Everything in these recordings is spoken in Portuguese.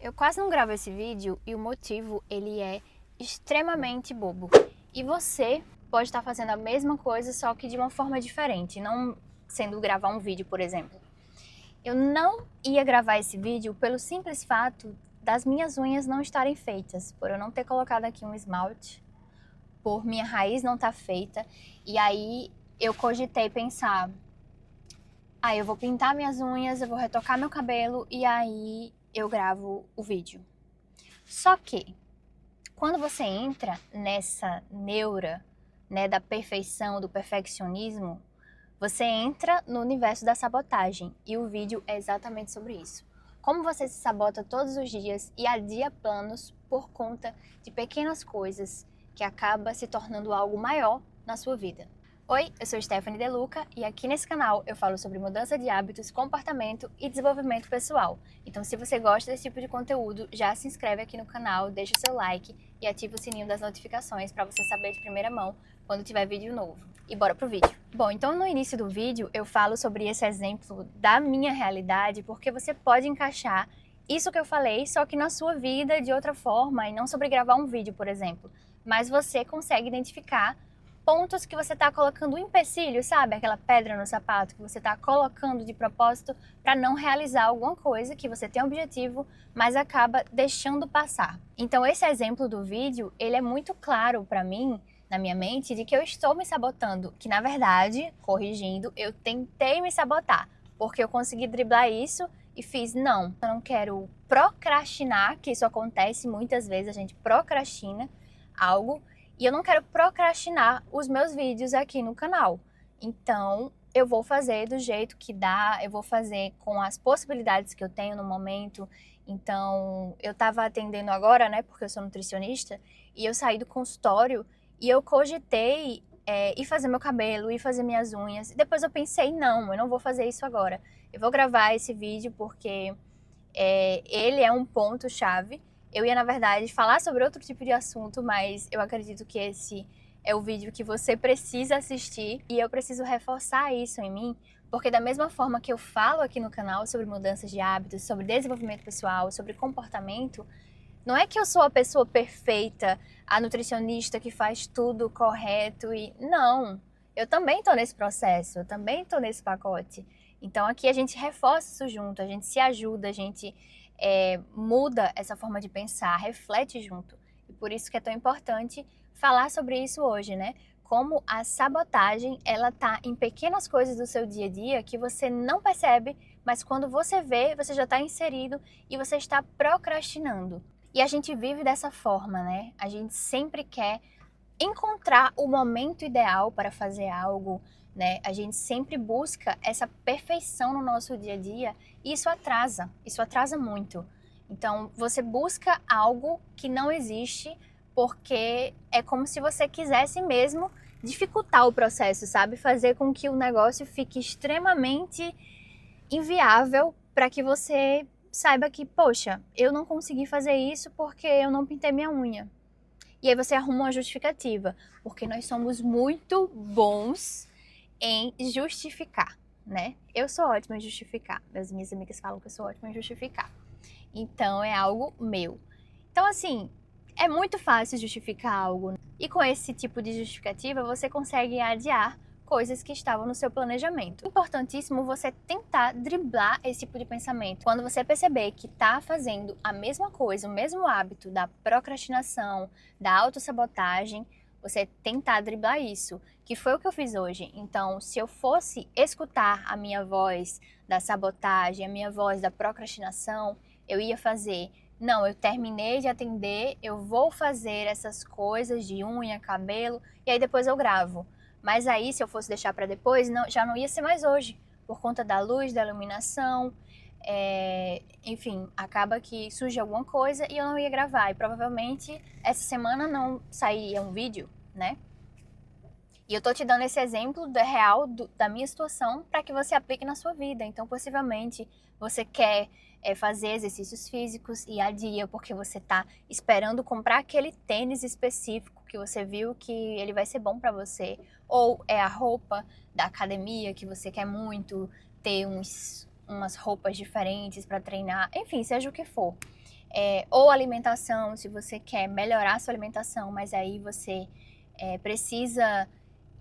Eu quase não gravo esse vídeo e o motivo, ele é extremamente bobo. E você pode estar fazendo a mesma coisa, só que de uma forma diferente, não sendo gravar um vídeo, por exemplo. Eu não ia gravar esse vídeo pelo simples fato das minhas unhas não estarem feitas, por eu não ter colocado aqui um esmalte, por minha raiz não estar feita, e aí eu cogitei pensar, eu vou pintar minhas unhas, eu vou retocar meu cabelo e aí eu gravo o vídeo. Só que, quando você entra nessa neura, né, da perfeição, do perfeccionismo, você entra no universo da sabotagem e o vídeo é exatamente sobre isso. Como você se sabota todos os dias e adia planos por conta de pequenas coisas que acaba se tornando algo maior na sua vida. Oi, eu sou Stephanie De Luca e aqui nesse canal eu falo sobre mudança de hábitos, comportamento e desenvolvimento pessoal. Então, se você gosta desse tipo de conteúdo, já se inscreve aqui no canal, deixa o seu like e ativa o sininho das notificações para você saber de primeira mão quando tiver vídeo novo. E bora pro vídeo. Bom, então no início do vídeo eu falo sobre esse exemplo da minha realidade porque você pode encaixar isso que eu falei, só que na sua vida de outra forma e não sobre gravar um vídeo, por exemplo. Mas você consegue identificar pontos que você está colocando um empecilho, sabe? Aquela pedra no sapato que você está colocando de propósito para não realizar alguma coisa que você tem objetivo, mas acaba deixando passar. Então esse exemplo do vídeo, ele é muito claro para mim, na minha mente, de que eu estou me sabotando, que na verdade, corrigindo, eu tentei me sabotar, porque eu consegui driblar isso e fiz, não, eu não quero procrastinar, que isso acontece muitas vezes, a gente procrastina algo, e eu não quero procrastinar os meus vídeos aqui no canal. Então, eu vou fazer do jeito que dá, eu vou fazer com as possibilidades que eu tenho no momento. Então, eu estava atendendo agora, né, porque eu sou nutricionista, e eu saí do consultório e eu cogitei ir fazer meu cabelo, ir fazer minhas unhas. E depois eu pensei, não, eu não vou fazer isso agora. Eu vou gravar esse vídeo porque ele é um ponto-chave. Eu ia, na verdade, falar sobre outro tipo de assunto, mas eu acredito que esse é o vídeo que você precisa assistir e eu preciso reforçar isso em mim, porque da mesma forma que eu falo aqui no canal sobre mudanças de hábitos, sobre desenvolvimento pessoal, sobre comportamento, não é que eu sou a pessoa perfeita, a nutricionista que faz tudo correto e... Não, eu também tô nesse processo, eu também tô nesse pacote. Então aqui a gente reforça isso junto, a gente se ajuda, a gente muda essa forma de pensar, reflete junto. E por isso que é tão importante falar sobre isso hoje, né? Como a sabotagem, ela tá em pequenas coisas do seu dia a dia que você não percebe, mas quando você vê, você já está inserido e você está procrastinando. E a gente vive dessa forma, né? A gente sempre quer encontrar o momento ideal para fazer algo, né? A gente sempre busca essa perfeição no nosso dia a dia e isso atrasa muito. Então, você busca algo que não existe porque é como se você quisesse mesmo dificultar o processo, sabe? Fazer com que o negócio fique extremamente inviável para que você saiba que, poxa, eu não consegui fazer isso porque eu não pintei minha unha. E aí você arruma uma justificativa, porque nós somos muito bons em justificar, né? Eu sou ótima em justificar. Minhas amigas falam que eu sou ótima em justificar. Então é algo meu. Então assim, é muito fácil justificar algo. E com esse tipo de justificativa você consegue adiar coisas que estavam no seu planejamento. É importantíssimo você tentar driblar esse tipo de pensamento. Quando você perceber que está fazendo a mesma coisa, o mesmo hábito da procrastinação, da autossabotagem, você tentar driblar isso, que foi o que eu fiz hoje. Então, se eu fosse escutar a minha voz da sabotagem, a minha voz da procrastinação, eu ia fazer, não, eu terminei de atender, eu vou fazer essas coisas de unha, cabelo, e aí depois eu gravo. Mas aí, se eu fosse deixar para depois, já não ia ser mais hoje, por conta da luz, da iluminação, enfim, acaba que surge alguma coisa e eu não ia gravar. E provavelmente essa semana não sairia um vídeo, né? E eu tô te dando esse exemplo real da minha situação para que você aplique na sua vida. Então, possivelmente, você quer fazer exercícios físicos e adia porque você tá esperando comprar aquele tênis específico que você viu que ele vai ser bom para você. Ou é a roupa da academia que você quer muito ter umas roupas diferentes para treinar. Enfim, seja o que for. ou alimentação, se você quer melhorar a sua alimentação, mas aí você precisa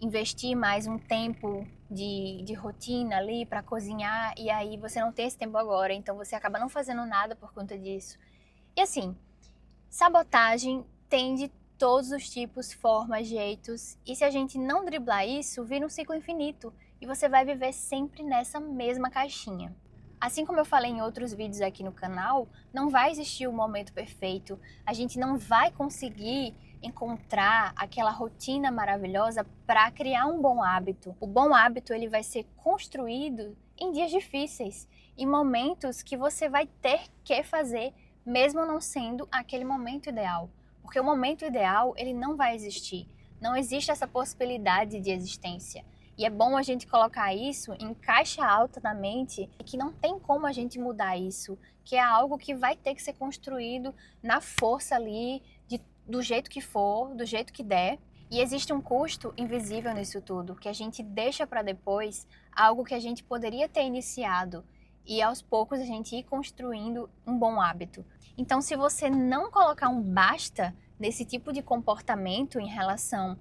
investir mais um tempo de rotina ali para cozinhar, e aí você não tem esse tempo agora, então você acaba não fazendo nada por conta disso. E assim, sabotagem tem de todos os tipos, formas, jeitos, e se a gente não driblar isso, vira um ciclo infinito, e você vai viver sempre nessa mesma caixinha. Assim como eu falei em outros vídeos aqui no canal, não vai existir o momento perfeito, a gente não vai conseguir encontrar aquela rotina maravilhosa para criar um bom hábito. O bom hábito ele vai ser construído em dias difíceis, em momentos que você vai ter que fazer, mesmo não sendo aquele momento ideal. Porque o momento ideal, ele não vai existir. Não existe essa possibilidade de existência. E é bom a gente colocar isso em caixa alta na mente, que não tem como a gente mudar isso, que é algo que vai ter que ser construído na força ali, do jeito que for, do jeito que der. E existe um custo invisível nisso tudo, que a gente deixa para depois algo que a gente poderia ter iniciado. E aos poucos a gente ir construindo um bom hábito. Então, se você não colocar um basta nesse tipo de comportamento em relação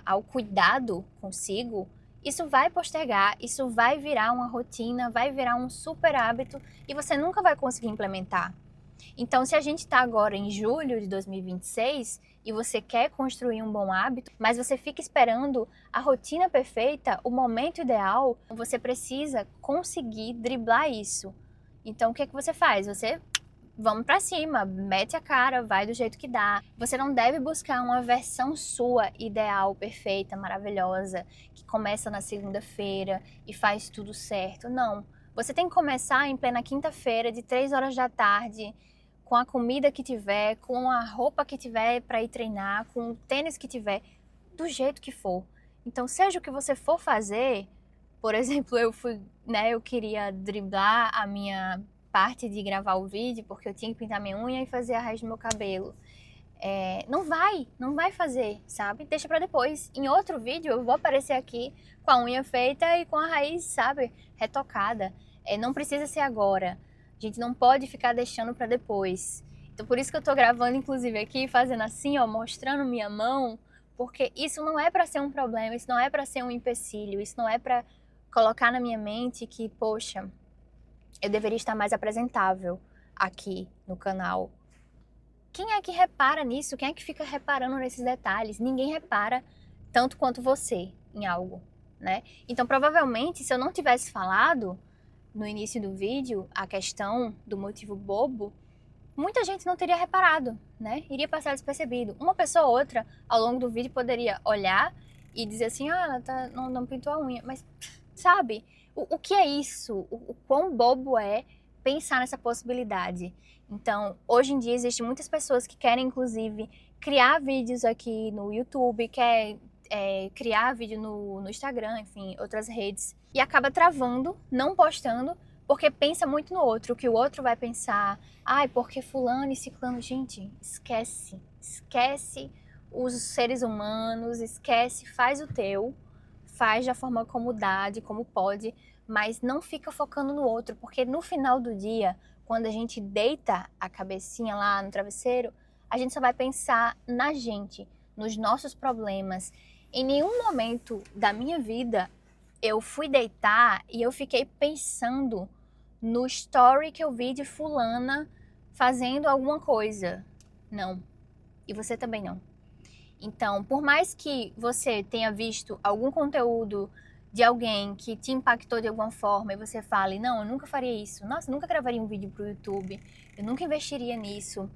ao cuidado consigo, isso vai postergar, isso vai virar uma rotina, vai virar um super hábito e você nunca vai conseguir implementar. Então, se a gente está agora em julho de 2026 e você quer construir um bom hábito, mas você fica esperando a rotina perfeita, o momento ideal, você precisa conseguir driblar isso. Então, o que é que você faz? Você vamos pra cima, mete a cara, vai do jeito que dá. Você não deve buscar uma versão sua ideal, perfeita, maravilhosa, que começa na segunda-feira e faz tudo certo. Não. Você tem que começar em plena quinta-feira, de 3 horas da tarde, com a comida que tiver, com a roupa que tiver para ir treinar, com o tênis que tiver, do jeito que for. Então, seja o que você for fazer, por exemplo, eu queria driblar a minha parte de gravar o vídeo, porque eu tinha que pintar minha unha e fazer a raiz do meu cabelo. Não vai fazer, sabe? Deixa pra depois. Em outro vídeo eu vou aparecer aqui com a unha feita e com a raiz, sabe? Retocada. Não precisa ser agora. A gente não pode ficar deixando pra depois. Então por isso que eu tô gravando, inclusive, aqui, fazendo assim, ó, mostrando minha mão, porque isso não é pra ser um problema, isso não é pra ser um empecilho, isso não é pra colocar na minha mente que, poxa, eu deveria estar mais apresentável aqui no canal. Quem é que repara nisso? Quem é que fica reparando nesses detalhes? Ninguém repara tanto quanto você em algo, né? Então, provavelmente, se eu não tivesse falado no início do vídeo a questão do motivo bobo, muita gente não teria reparado, né? Iria passar despercebido. Uma pessoa ou outra, ao longo do vídeo, poderia olhar e dizer assim, ela não pintou a unha, mas, sabe? O que é isso? O quão bobo é pensar nessa possibilidade? Então, hoje em dia, existem muitas pessoas que querem, inclusive, criar vídeos aqui no YouTube, quer criar vídeo no Instagram, enfim, outras redes, e acaba travando, não postando, porque pensa muito no outro, o que o outro vai pensar. Ai, porque fulano e ciclano, gente, esquece os seres humanos, esquece, faz o teu, faz da forma como dá, de como pode, mas não fica focando no outro, porque no final do dia, quando a gente deita a cabecinha lá no travesseiro, a gente só vai pensar na gente, nos nossos problemas. Em nenhum momento da minha vida eu fui deitar e eu fiquei pensando no story que eu vi de fulana fazendo alguma coisa. Não. E você também não. Então, por mais que você tenha visto algum conteúdo de alguém que te impactou de alguma forma e você fale, não, eu nunca faria isso. Nossa, eu nunca gravaria um vídeo pro YouTube. Eu nunca investiria nisso.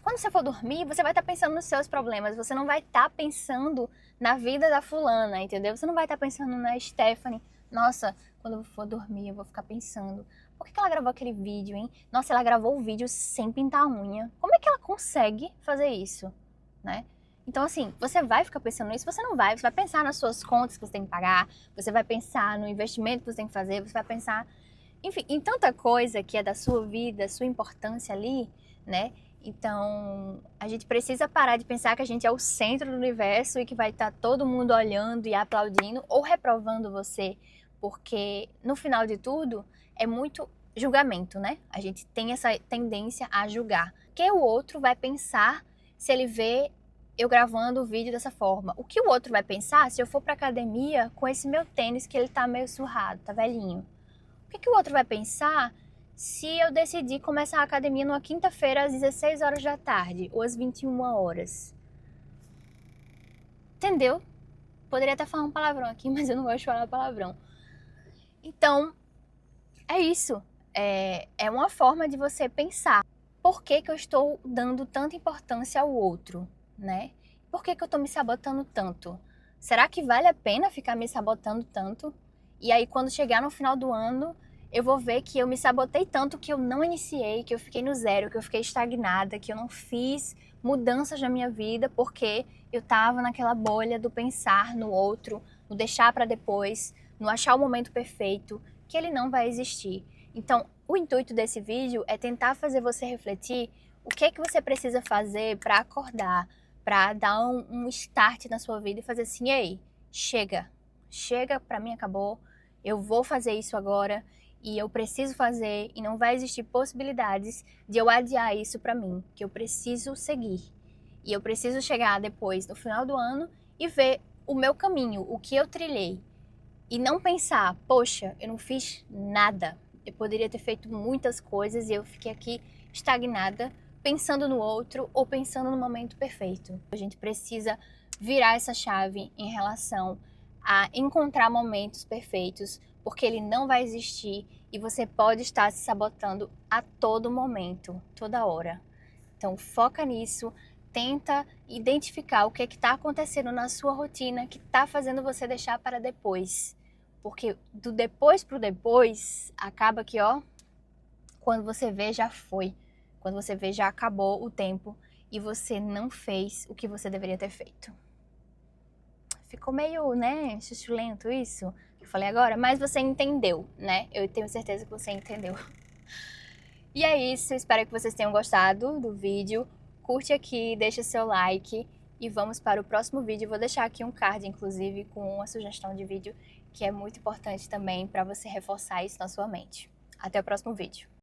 Quando você for dormir, você vai estar pensando nos seus problemas. Você não vai estar pensando na vida da fulana, entendeu? Você não vai estar pensando na Stephanie. Nossa, quando eu for dormir, eu vou ficar pensando, por que ela gravou aquele vídeo, hein? Nossa, ela gravou o vídeo sem pintar a unha. Como é que ela consegue fazer isso, né? Então, assim, você vai ficar pensando nisso? Você não vai. Você vai pensar nas suas contas que você tem que pagar, você vai pensar no investimento que você tem que fazer, você vai pensar, enfim, em tanta coisa que é da sua vida, sua importância ali, né? Então, a gente precisa parar de pensar que a gente é o centro do universo e que vai estar todo mundo olhando e aplaudindo ou reprovando você, porque no final de tudo é muito julgamento, né? A gente tem essa tendência a julgar. O que o outro vai pensar se ele vê eu gravando o vídeo dessa forma? O que o outro vai pensar se eu for pra academia com esse meu tênis que ele tá meio surrado, tá velhinho? O que o outro vai pensar se eu decidir começar a academia numa quinta-feira às 16 horas da tarde ou às 21 horas? Entendeu? Poderia até falar um palavrão aqui, mas eu não gosto de falar palavrão. Então, é isso. É uma forma de você pensar. Por que eu estou dando tanta importância ao outro, né? Por que eu estou me sabotando tanto? Será que vale a pena ficar me sabotando tanto? E aí, quando chegar no final do ano, eu vou ver que eu me sabotei tanto que eu não iniciei, que eu fiquei no zero, que eu fiquei estagnada, que eu não fiz mudanças na minha vida porque eu estava naquela bolha do pensar no outro, no deixar para depois, no achar o momento perfeito, que ele não vai existir. Então, o intuito desse vídeo é tentar fazer você refletir o que é que você precisa fazer para acordar, para dar um start na sua vida e fazer assim, ei, chega, para mim acabou, eu vou fazer isso agora e eu preciso fazer e não vai existir possibilidades de eu adiar isso para mim, que eu preciso seguir. E eu preciso chegar depois, no final do ano, e ver o meu caminho, o que eu trilhei. E não pensar, poxa, eu não fiz nada. Eu poderia ter feito muitas coisas e eu fiquei aqui estagnada, pensando no outro ou pensando no momento perfeito. A gente precisa virar essa chave em relação a encontrar momentos perfeitos, porque ele não vai existir e você pode estar se sabotando a todo momento, toda hora. Então foca nisso, tenta identificar o que está acontecendo na sua rotina que está fazendo você deixar para depois. Porque do depois pro depois, acaba que, ó, quando você vê, já foi. Quando você vê, já acabou o tempo e você não fez o que você deveria ter feito. Ficou meio, né, chuchulento isso que eu falei agora, mas você entendeu, né? Eu tenho certeza que você entendeu. E é isso, espero que vocês tenham gostado do vídeo. Curte aqui, deixa seu like e vamos para o próximo vídeo. Vou deixar aqui um card, inclusive, com uma sugestão de vídeo que é muito importante também para você reforçar isso na sua mente. Até o próximo vídeo.